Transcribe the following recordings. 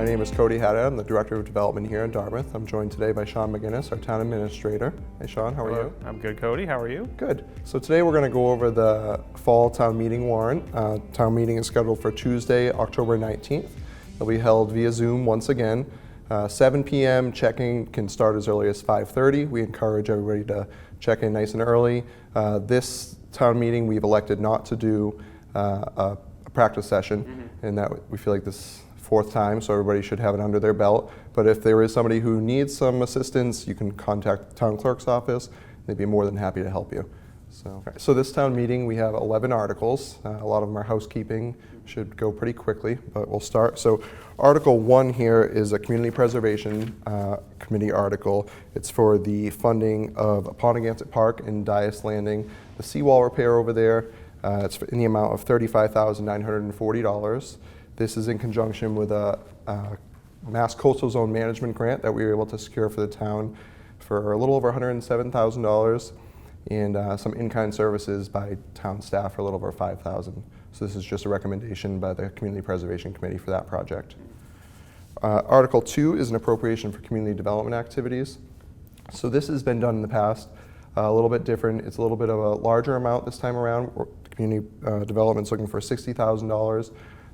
My name is Cody Haddad. I'm the Director of Development here in Dartmouth. I'm joined today by Sean McGinnis, our Town Administrator. Hey Sean, how are you? I'm good, Cody. How are you? Good. So today we're going to go over the Fall Town Meeting warrant. Town meeting is scheduled for Tuesday, October 19th. It'll be held via Zoom once again. 7 p.m. Check-in can start as early as 5:30. We encourage everybody to check in nice and early. This town meeting we've elected not to do a practice session, and that we feel like this fourth time, so everybody should have it under their belt. But if there is somebody who needs some assistance, you can contact the town clerk's office. They'd be more than happy to help you. So this town meeting, we have 11 articles. A lot of them are housekeeping, should go pretty quickly, but we'll start. So Article 1 here is a Community Preservation Committee article. It's for the funding of Pontigansett Park and Dias Landing, the seawall repair over there. It's in the amount of $35,940. This is in conjunction with a Mass Coastal Zone Management grant that we were able to secure for the town for a little over $107,000, and some in-kind services by town staff for a little over $5,000. So this is just a recommendation by the Community Preservation Committee for that project. Article 2 is an appropriation for community development activities. So this has been done in the past, a little bit different. It's a little bit of a larger amount this time around. Community development's looking for $60,000.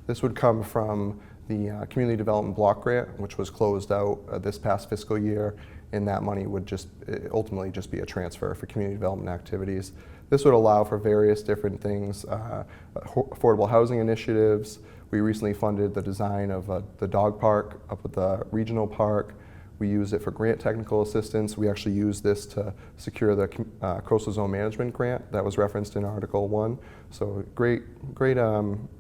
This would come from the Community Development Block Grant, which was closed out this past fiscal year, and that money would just ultimately just be a transfer for community development activities. This would allow for various different things, affordable housing initiatives. We recently funded the design of the dog park up at the regional park. We use it for grant technical assistance. We actually use this to secure the Coastal Zone Management grant that was referenced in Article 1. So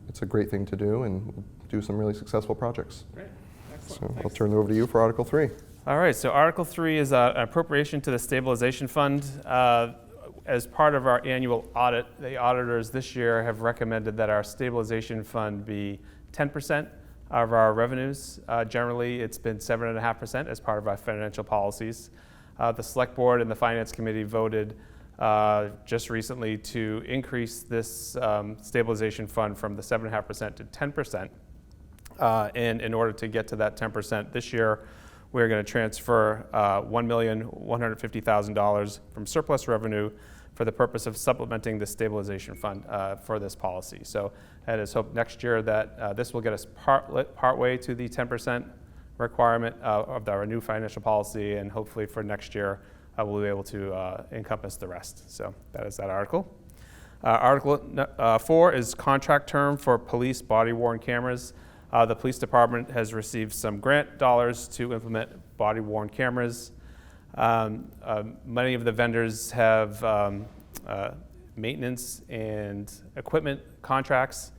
it's a great thing to do and do some really successful projects. Great. Excellent. So Thanks. I'll turn it over to you for Article 3. All right, so Article 3 is an appropriation to the Stabilization Fund. As part of our annual audit, the auditors this year have recommended that our Stabilization Fund be 10% of our revenues. Generally, it's been 7.5% as part of our financial policies. The Select Board and the Finance Committee voted just recently to increase this Stabilization Fund from the 7.5% to 10%. And in order to get to that 10% this year, we're going to transfer $1,150,000 from surplus revenue for the purpose of supplementing the Stabilization Fund for this policy. So it is hoped next year that this will get us partway to the 10% requirement of our new financial policy, and hopefully for next year we'll be able to encompass the rest. So that is that article. Article 4 is contract term for police body-worn cameras. The police department has received some grant dollars to implement body-worn cameras. Many of the vendors have maintenance and equipment contracts.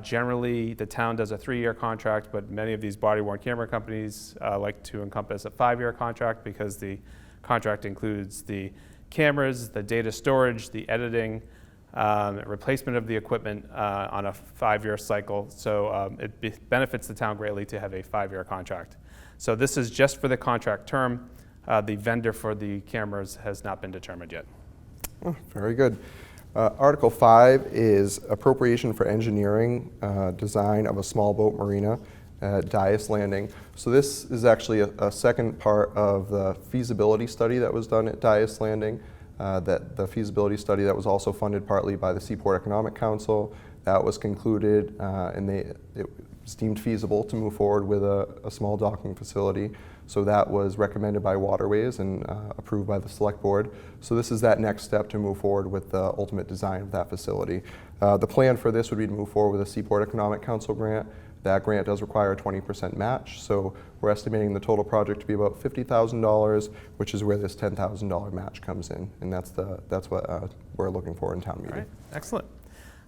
Generally, the town does a 3-year contract, but many of these body-worn camera companies like to encompass a 5-year contract because the contract includes the cameras, the data storage, the editing, replacement of the equipment on a 5-year cycle. So it benefits the town greatly to have a 5-year contract. So this is just for the contract term. The vendor for the cameras has not been determined yet. Oh, very good. Article 5 is appropriation for engineering design of a small boat marina at Dias Landing. So this is actually a second part of the feasibility study that was done at Dias Landing. The feasibility study that was also funded partly by the Seaport Economic Council. That was concluded, and it was deemed feasible to move forward with a small docking facility. So that was recommended by Waterways and approved by the Select Board. So this is that next step to move forward with the ultimate design of that facility. The plan for this would be to move forward with a Seaport Economic Council grant. That grant does require a 20% match, so we're estimating the total project to be about $50,000, which is where this $10,000 match comes in, and that's what we're looking for in town meeting. All right, excellent.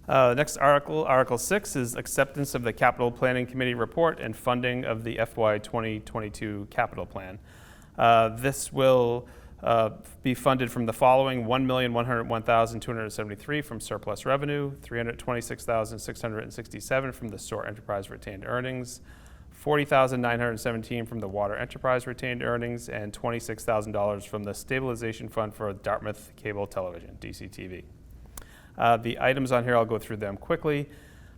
Next article, Article 6, is acceptance of the Capital Planning Committee report and funding of the FY 2022 capital plan. This will be funded from the following: $1,101,273 from surplus revenue, $326,667 from the SOAR Enterprise retained earnings, $40,917 from the Water Enterprise retained earnings, and $26,000 from the Stabilization Fund for Dartmouth Cable Television, DCTV. The items on here, I'll go through them quickly.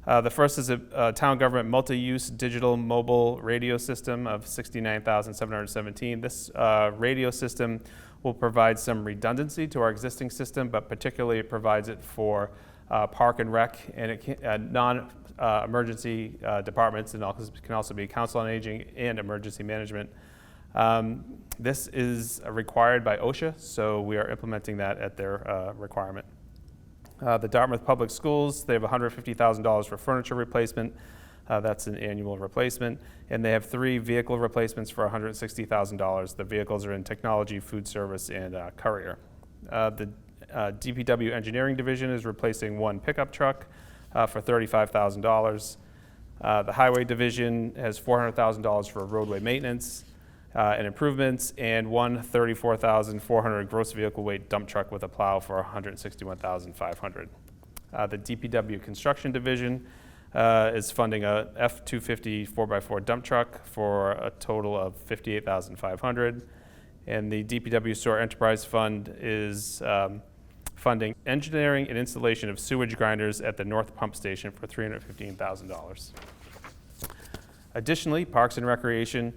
The first is a town government multi-use digital mobile radio system of $69,717. This radio system will provide some redundancy to our existing system, but particularly it provides it for park and rec, and it can, non-emergency departments, and also can also be council on aging and emergency management. This is required by OSHA, so we are implementing that at their requirement. The Dartmouth Public Schools, they have $150,000 for furniture replacement. That's an annual replacement. And they have 3 vehicle replacements for $160,000. The vehicles are in technology, food service, and courier. The DPW Engineering Division is replacing 1 pickup truck for $35,000. The Highway Division has $400,000 for roadway maintenance and improvements, and 1 34,400 gross vehicle weight dump truck with a plow for $161,500. The DPW Construction Division is funding a F-250 4x4 dump truck for a total of $58,500. And the DPW Store Enterprise Fund is funding engineering and installation of sewage grinders at the North Pump Station for $315,000. Additionally, Parks and Recreation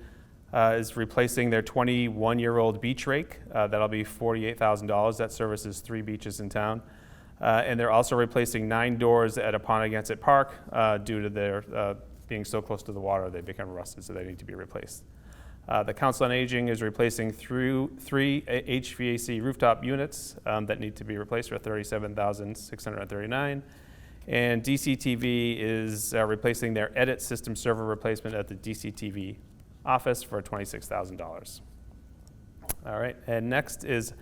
is replacing their 21-year-old beach rake. That'll be $48,000. That services 3 beaches in town. And they're also replacing 9 doors at Apponeonset Park due to their being so close to the water, they become rusted, so they need to be replaced. The Council on Aging is replacing 3 HVAC rooftop units that need to be replaced for $37,639. And DCTV is replacing their edit system server replacement at the DCTV office for $26,000. All right, and next is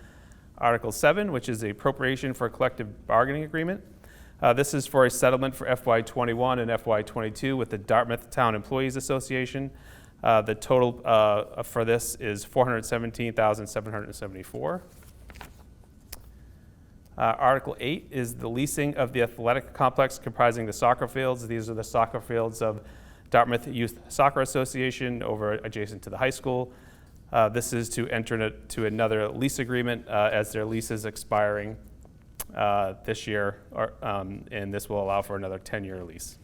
Article 7, which is the appropriation for a collective bargaining agreement. This is for a settlement for FY21 and FY22 with the Dartmouth Town Employees Association. The total for this is $417,774. Article 8 is the leasing of the athletic complex comprising the soccer fields. These are the soccer fields of Dartmouth Youth Soccer Association over adjacent to the high school. This is to enter into another lease agreement as their lease is expiring this year, and this will allow for another 10-year lease.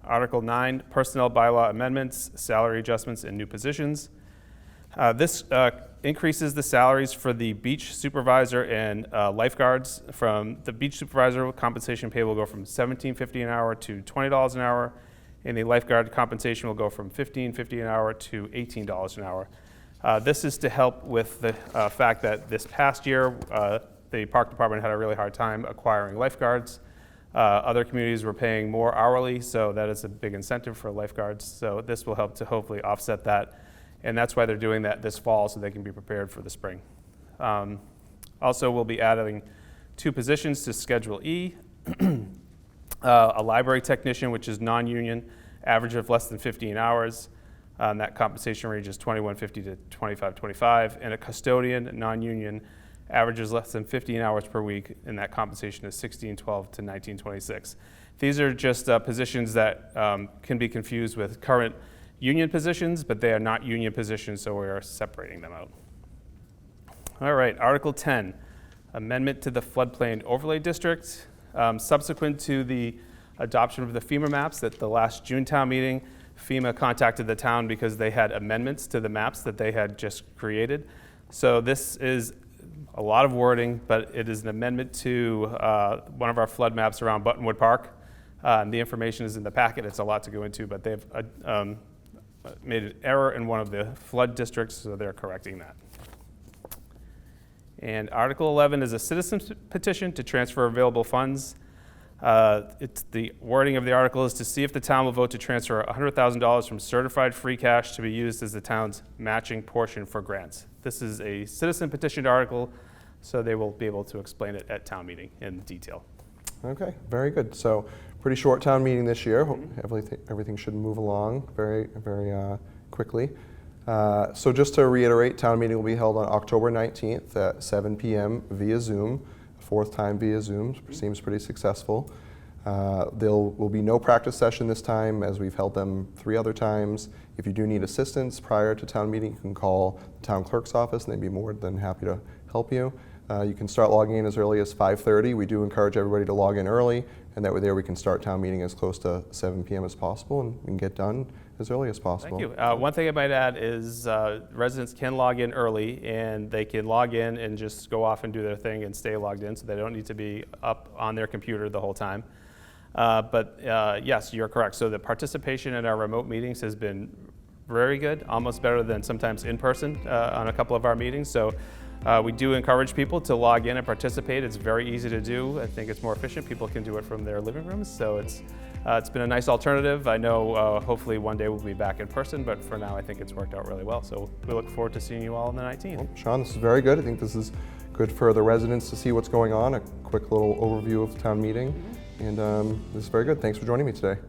Article 9, personnel bylaw amendments, salary adjustments, and new positions. This increases the salaries for the beach supervisor and lifeguards. From the beach supervisor, compensation pay will go from $17.50 an hour to $20 an hour, and the lifeguard compensation will go from $15.50 an hour to $18 an hour. This is to help with the fact that this past year, the park department had a really hard time acquiring lifeguards. Other communities were paying more hourly, so that is a big incentive for lifeguards. So this will help to hopefully offset that. And that's why they're doing that this fall, so they can be prepared for the spring. Also, we'll be adding 2 positions to Schedule E. A library technician, which is non-union, average of less than 15 hours. And that compensation range is $21.50 to $25.25. And a custodian, non-union, averages less than 15 hours per week, and that compensation is $16.12 to $19.26. These are just positions that can be confused with current union positions, but they are not union positions, so we are separating them out. All right, Article 10, amendment to the floodplain overlay district. Subsequent to the adoption of the FEMA maps at the last June town meeting, FEMA contacted the town because they had amendments to the maps that they had just created. So this is a lot of wording, but it is an amendment to one of our flood maps around Buttonwood Park. The information is in the packet. It's a lot to go into, but they've made an error in one of the flood districts, so they're correcting that. And Article 11 is a citizen's petition to transfer available funds. It's the wording of the article is to see if the town will vote to transfer $100,000 from certified free cash to be used as the town's matching portion for grants. This is a citizen petitioned article, so they will be able to explain it at town meeting in detail. Okay, very good. So pretty short town meeting this year. Everything should move along very quickly. So just to reiterate, town meeting will be held on October 19th at 7 p.m. via Zoom. 4th time via Zoom, seems pretty successful. There will be no practice session this time, as we've held them 3 other times. If you do need assistance prior to town meeting, you can call the town clerk's office and they'd be more than happy to help you. You can start logging in as early as 5:30. We do encourage everybody to log in early and that way there we can start town meeting as close to 7 p.m. as possible, and we can get done as early as possible. Thank you. One thing I might add is residents can log in early, and they can log in and just go off and do their thing and stay logged in, so they don't need to be up on their computer the whole time. But yes, you're correct. So the participation in our remote meetings has been very good, almost better than sometimes in person on a couple of our meetings. So we do encourage people to log in and participate. It's very easy to do. I think it's more efficient. People can do it from their living rooms. So it's been a nice alternative. I know hopefully one day we'll be back in person, but for now I think it's worked out really well. So we look forward to seeing you all on the 19th. Well, Sean, this is very good. I think this is good for the residents to see what's going on, a quick little overview of town meeting. And this is very good. Thanks for joining me today.